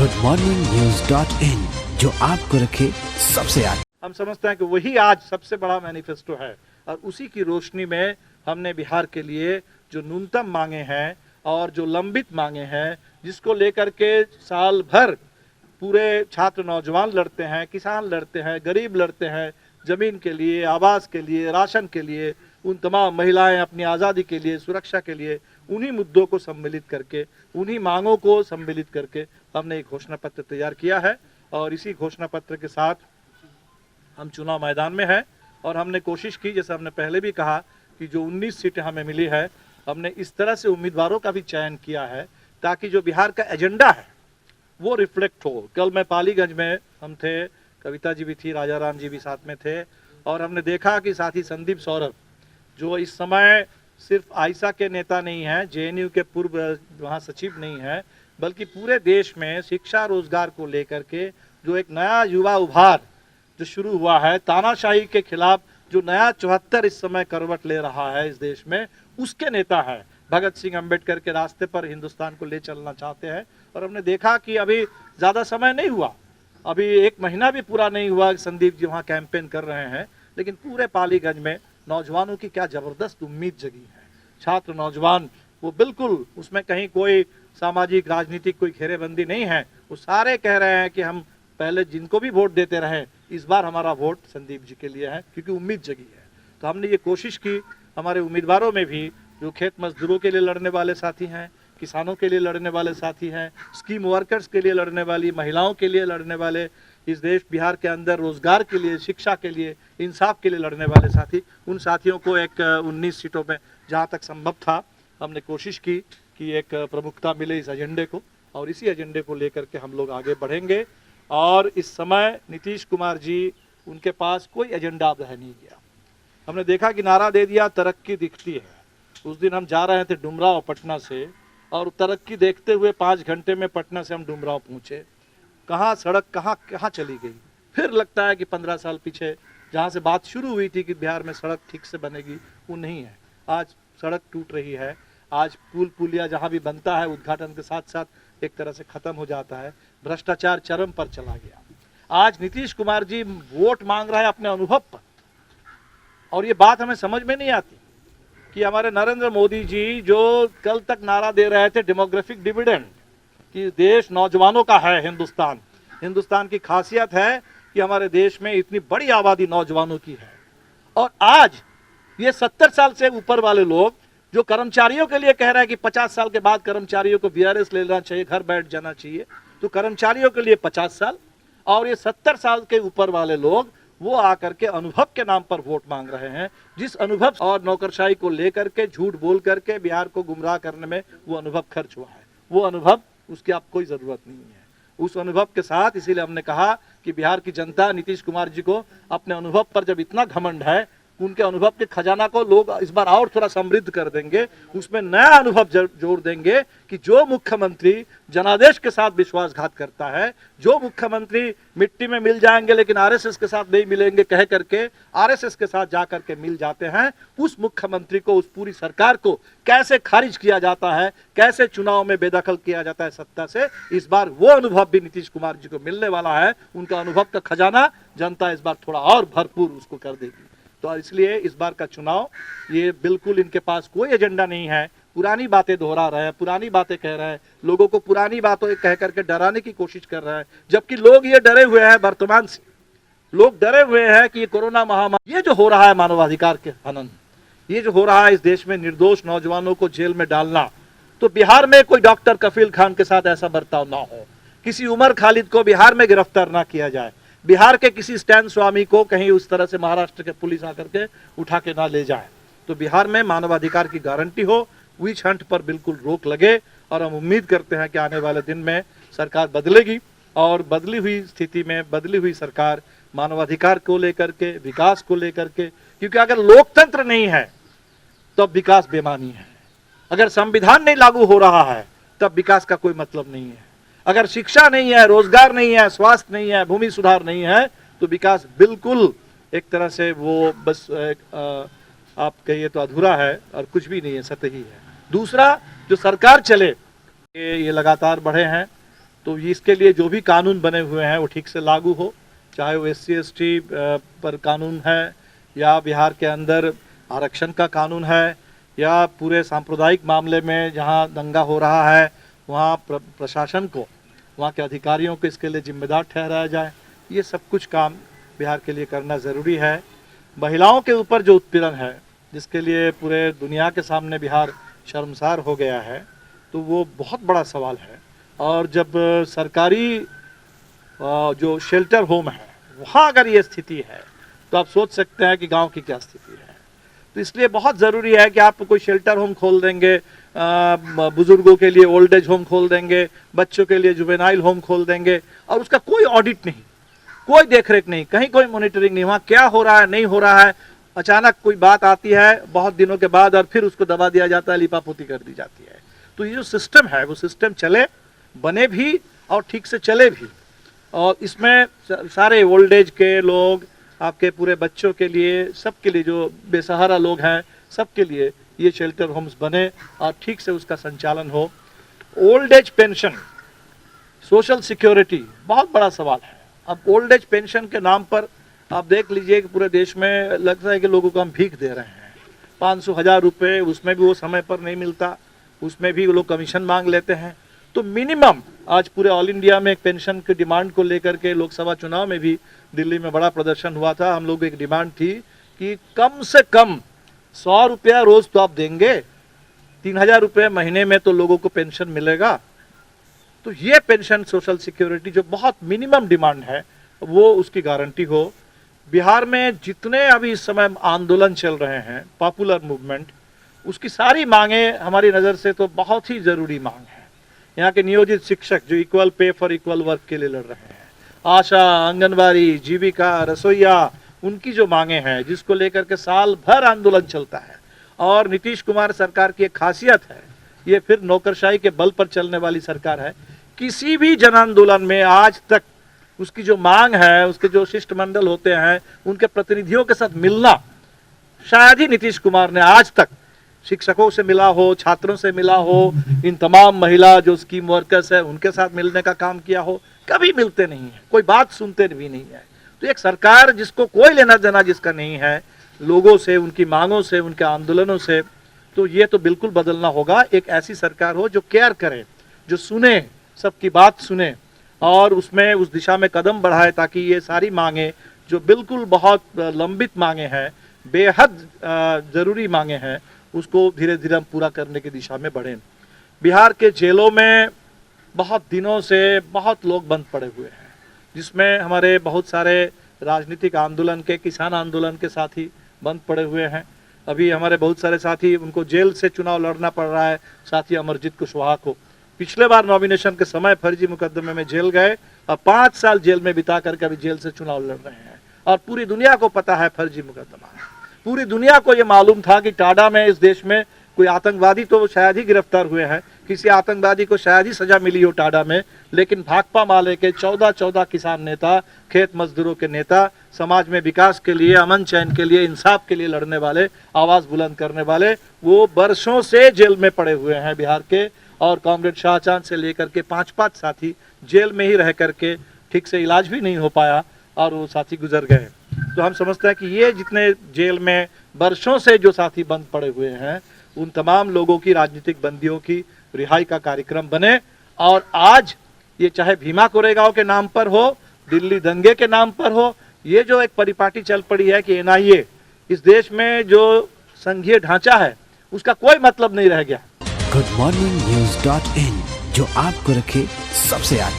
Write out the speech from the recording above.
goodmorningnews.in, जो आपको रखे सबसे आगे। हम समझते हैं कि वही आज सबसे बड़ा मैनिफेस्टो है और उसी की रोशनी में हमने बिहार के लिए जो न्यूनतम मांगे हैं और जो लंबित मांगे हैं, जिसको लेकर के साल भर पूरे छात्र नौजवान लड़ते हैं, किसान लड़ते हैं, गरीब लड़ते हैं, जमीन के लिए, आवास के लिए, राशन के लिए, उन तमाम महिलाएं अपनी आज़ादी के लिए, सुरक्षा के लिए, उन्हीं मुद्दों को सम्मिलित करके, उन्हीं मांगों को सम्मिलित करके हमने एक घोषणा पत्र तैयार किया है। और इसी घोषणा पत्र के साथ हम चुनाव मैदान में हैं और हमने कोशिश की, जैसे हमने पहले भी कहा, कि जो 19 सीटें हमें मिली है, हमने इस तरह से उम्मीदवारों का भी चयन किया है ताकि जो बिहार का एजेंडा है वो रिफ्लेक्ट हो। कल मैं पालीगंज में हम थे, कविता जी भी थी, राजा राम जी भी साथ में थे, और हमने देखा कि साथी संदीप सौरभ जो इस समय सिर्फ आइसा के नेता नहीं हैं, जेएनयू के पूर्व महासचिव नहीं है, बल्कि पूरे देश में शिक्षा रोजगार को लेकर के जो एक नया युवा उभार जो शुरू हुआ है, तानाशाही के खिलाफ जो नया 74 इस समय करवट ले रहा है इस देश में, उसके नेता है। भगत सिंह अंबेडकर के रास्ते पर हिंदुस्तान को ले चलना चाहते हैं। और हमने देखा कि अभी ज़्यादा समय नहीं हुआ, अभी 1 महीना भी पूरा नहीं हुआ, संदीप जी वहाँ कैंपेन कर रहे हैं, लेकिन पूरे पालीगंज में नौजवानों की क्या ज़बरदस्त उम्मीद जगी है। छात्र नौजवान वो बिल्कुल, उसमें कहीं कोई सामाजिक राजनीतिक कोई घेरेबंदी नहीं है, वो सारे कह रहे हैं कि हम पहले जिनको भी वोट देते रहे, इस बार हमारा वोट संदीप जी के लिए है, क्योंकि उम्मीद जगी है। तो हमने ये कोशिश की, हमारे उम्मीदवारों में भी जो खेत मजदूरों के लिए लड़ने वाले साथी हैं, किसानों के लिए लड़ने वाले साथी हैं, स्कीम वर्कर्स के लिए लड़ने वाली, महिलाओं के लिए लड़ने वाले, इस देश बिहार के अंदर रोजगार के लिए, शिक्षा के लिए, इंसाफ के लिए लड़ने वाले साथी, उन साथियों को एक 19 सीटों में जहाँ तक संभव था हमने कोशिश की कि एक प्रमुखता मिले इस एजेंडे को, और इसी एजेंडे को लेकर के हम लोग आगे बढ़ेंगे। और इस समय नीतीश कुमार जी, उनके पास कोई एजेंडा अब रह नहीं गया। हमने देखा कि नारा दे दिया तरक्की दिखती है। उस दिन हम जा रहे थे डुमराव पटना से, और तरक्की देखते हुए 5 घंटे में पटना से हम डुमराव पहुँचे। कहाँ सड़क कहाँ चली गई। फिर लगता है कि 15 साल पीछे जहाँ से बात शुरू हुई थी कि बिहार में सड़क ठीक से बनेगी, वो नहीं है। आज सड़क टूट रही है, आज पुल पुलिया जहाँ भी बनता है उद्घाटन के साथ साथ एक तरह से खत्म हो जाता है। भ्रष्टाचार चरम पर चला गया। आज नीतीश कुमार जी वोट मांग रहे हैं अपने अनुभव पर, और ये बात हमें समझ में नहीं आती कि हमारे नरेंद्र मोदी जी जो कल तक नारा दे रहे थे डेमोग्राफिक डिविडेंड, कि देश नौजवानों का है, हिंदुस्तान की खासियत है कि हमारे देश में इतनी बड़ी आबादी नौजवानों की है। और आज ये 70 साल से ऊपर वाले लोग जो कर्मचारियों के लिए कह रहे हैं कि 50 साल के बाद कर्मचारियों को वीआरएस ले लेना चाहिए, घर बैठ जाना चाहिए, तो कर्मचारियों के लिए 50 साल, और ये 70 साल के ऊपर वाले लोग वो आकर के अनुभव के नाम पर वोट मांग रहे हैं। जिस अनुभव और नौकरशाही को लेकर के, झूठ बोल करके बिहार को गुमराह करने में वो अनुभव खर्च हुआ है, वो अनुभव, उसकी आप कोई जरूरत नहीं है उस अनुभव के साथ। इसीलिए हमने कहा कि बिहार की जनता नीतीश कुमार जी को अपने अनुभव पर जब इतना घमंड है, उनके अनुभव के खजाना को लोग इस बार और थोड़ा समृद्ध कर देंगे, उसमें नया अनुभव जोड़ देंगे कि जो मुख्यमंत्री जनादेश के साथ विश्वासघात करता है, जो मुख्यमंत्री मिट्टी में मिल जाएंगे लेकिन आरएसएस के साथ नहीं मिलेंगे कह करके आरएसएस के साथ जाकर के मिल जाते हैं, उस मुख्यमंत्री को, उस पूरी सरकार को कैसे खारिज किया जाता है, कैसे चुनाव में बेदखल किया जाता है सत्ता से। इस बार वो अनुभव भी नीतीश कुमार जी को मिलने वाला है। उनका अनुभव का खजाना जनता इस बार थोड़ा और भरपूर उसको कर देगी। तो इसलिए इस बार का चुनाव, ये बिल्कुल इनके पास कोई एजेंडा नहीं है, पुरानी बातें दोहरा रहे हैं, पुरानी बातें कह रहे हैं, लोगों को पुरानी बातों कह करके डराने की कोशिश कर रहे हैं, जबकि लोग ये डरे हुए हैं वर्तमान से। लोग डरे हुए हैं कि ये कोरोना महामारी, ये जो हो रहा है मानवाधिकार के हनन, ये जो हो रहा है इस देश में निर्दोष नौजवानों को जेल में डालना, तो बिहार में कोई डॉक्टर कफील खान के साथ ऐसा बर्ताव ना हो, किसी उमर खालिद को बिहार में गिरफ्तार ना किया जाए, बिहार के किसी स्टैन स्वामी को कहीं उस तरह से महाराष्ट्र के पुलिस आकर के उठा के ना ले जाए। तो बिहार में मानवाधिकार की गारंटी हो, विच हंट पर बिल्कुल रोक लगे, और हम उम्मीद करते हैं कि आने वाले दिन में सरकार बदलेगी, और बदली हुई स्थिति में बदली हुई सरकार मानवाधिकार को लेकर के, विकास को लेकर के, क्योंकि अगर लोकतंत्र नहीं है तब विकास बेमानी है, अगर संविधान नहीं लागू हो रहा है तब विकास का कोई मतलब नहीं है, अगर शिक्षा नहीं है, रोजगार नहीं है, स्वास्थ्य नहीं है, भूमि सुधार नहीं है, तो विकास बिल्कुल एक तरह से वो बस आप कहिए तो अधूरा है और कुछ भी नहीं है, सतही है। दूसरा, जो सरकार चले ये लगातार बढ़े हैं, तो इसके लिए जो भी कानून बने हुए हैं वो ठीक से लागू हो, चाहे वो SC/ST पर कानून है या बिहार के अंदर आरक्षण का कानून है या पूरे सांप्रदायिक मामले में जहाँ दंगा हो रहा है वहाँ प्रशासन को, वहाँ के अधिकारियों को इसके लिए जिम्मेदार ठहराया जाए। ये सब कुछ काम बिहार के लिए करना ज़रूरी है। महिलाओं के ऊपर जो उत्पीड़न है, जिसके लिए पूरे दुनिया के सामने बिहार शर्मसार हो गया है, तो वो बहुत बड़ा सवाल है। और जब सरकारी जो शेल्टर होम है वहाँ अगर ये स्थिति है तो आप सोच सकते हैं कि गांव की क्या स्थिति है। तो इसलिए बहुत ज़रूरी है कि आप कोई शेल्टर होम खोल देंगे, बुजुर्गों के लिए ओल्ड एज होम खोल देंगे, बच्चों के लिए जुवेनाइल होम खोल देंगे और उसका कोई ऑडिट नहीं, कोई देखरेख नहीं, कहीं कोई मॉनिटरिंग नहीं, वहाँ क्या हो रहा है नहीं हो रहा है। अचानक कोई बात आती है बहुत दिनों के बाद और फिर उसको दबा दिया जाता है, लिपापोती कर दी जाती है। तो ये जो सिस्टम है वो सिस्टम चले, बने भी और ठीक से चले भी। और इसमें सारे ओल्ड एज के लोग, आपके पूरे बच्चों के लिए, सबके लिए, जो बेसहारा लोग हैं सबके लिए ये शेल्टर होम्स बने और ठीक से उसका संचालन हो। Old age pension, social security बहुत बड़ा सवाल है। अब ओल्ड एज पेंशन के नाम पर आप देख लीजिए कि पूरे देश में लगता है कि लोगों को हम भीख दे रहे हैं। 500,000 रुपये, उसमें भी वो समय पर नहीं मिलता, उसमें भी वो लोग कमीशन मांग लेते हैं। तो मिनिमम आज पूरे ऑल इंडिया में एक पेंशन की डिमांड को लेकर के लोकसभा चुनाव में भी दिल्ली में बड़ा प्रदर्शन हुआ था। हम लोग एक डिमांड थी कि कम से कम 100 रुपया रोज तो आप देंगे, 3,000 रुपये महीने में तो लोगों को पेंशन मिलेगा। तो ये पेंशन सोशल सिक्योरिटी जो बहुत मिनिमम डिमांड है वो उसकी गारंटी हो। बिहार में जितने अभी इस समय आंदोलन चल रहे हैं, पॉपुलर मूवमेंट, उसकी सारी मांगे हमारी नज़र से तो बहुत ही ज़रूरी मांग है। यहाँ के नियोजित शिक्षक जो equal pay for equal work के लिए लड़ रहे हैं, आशा, आंगनबाड़ी, जीविका, रसोईया, उनकी जो मांगे हैं जिसको लेकर के साल भर आंदोलन चलता है। और नीतीश कुमार सरकार की एक खासियत है, ये फिर नौकरशाही के बल पर चलने वाली सरकार है। किसी भी जन आंदोलन में आज तक उसकी जो मांग है, उसके जो शिष्टमंडल होते हैं, उनके प्रतिनिधियों के साथ मिलना शायद ही नीतीश कुमार ने आज तक शिक्षकों से मिला हो, छात्रों से मिला हो, इन तमाम महिला जो स्कीम वर्कर्स है उनके साथ मिलने का काम किया हो, कभी मिलते नहीं है, कोई बात सुनते भी नहीं है। तो एक सरकार जिसको कोई लेना देना जिसका नहीं है लोगों से, उनकी मांगों से, उनके आंदोलनों से, तो ये तो बिल्कुल बदलना होगा। एक ऐसी सरकार हो जो केयर करे, जो सुने, सबकी बात सुने और उसमें उस दिशा में कदम बढ़ाए ताकि ये सारी मांगे जो बिल्कुल बहुत लंबित मांगे हैं, बेहद ज़रूरी मांगे हैं, उसको धीरे धीरे हम पूरा करने की दिशा में बढ़ें। बिहार के जेलों में बहुत दिनों से बहुत लोग बंद पड़े हुए हैं, जिसमें हमारे बहुत सारे राजनीतिक आंदोलन के, किसान आंदोलन के साथी बंद पड़े हुए हैं। अभी हमारे बहुत सारे साथी, उनको जेल से चुनाव लड़ना पड़ रहा है। साथी अमरजीत कुशवाहा को पिछले बार नॉमिनेशन के समय फर्जी मुकदमे में जेल गए और 5 साल जेल में बिता करके अभी जेल से चुनाव लड़ रहे हैं। और पूरी दुनिया को पता है फर्जी मुकदमा है, पूरी दुनिया को ये मालूम था कि टाडा में, इस देश में कोई आतंकवादी तो शायद ही गिरफ्तार हुए हैं, किसी आतंकवादी को शायद ही सजा मिली हो टाडा में, लेकिन भाकपा माले के 14 किसान नेता, खेत मजदूरों के नेता, समाज में विकास के लिए, अमन चैन के लिए, इंसाफ के लिए लड़ने वाले, आवाज़ बुलंद करने वाले, वो वर्षों से जेल में पड़े हुए हैं बिहार के। और कॉमरेड शाहजहां से लेकर के 5 साथी जेल में ही रह करके ठीक से इलाज भी नहीं हो पाया और वो साथी गुजर गए। तो हम समझते हैं कि ये जितने जेल में वर्षों से जो साथी बंद पड़े हुए हैं, उन तमाम लोगों की, राजनीतिक बंदियों की रिहाई का कार्यक्रम बने। और आज ये चाहे भीमा कोरेगांव के नाम पर हो, दिल्ली दंगे के नाम पर हो, ये जो एक परिपाटी चल पड़ी है कि NIA, इस देश में जो संघीय ढांचा है उसका कोई मतलब नहीं रह गया। goodmorningnews.in, जो आपको रखे सबसे आगे।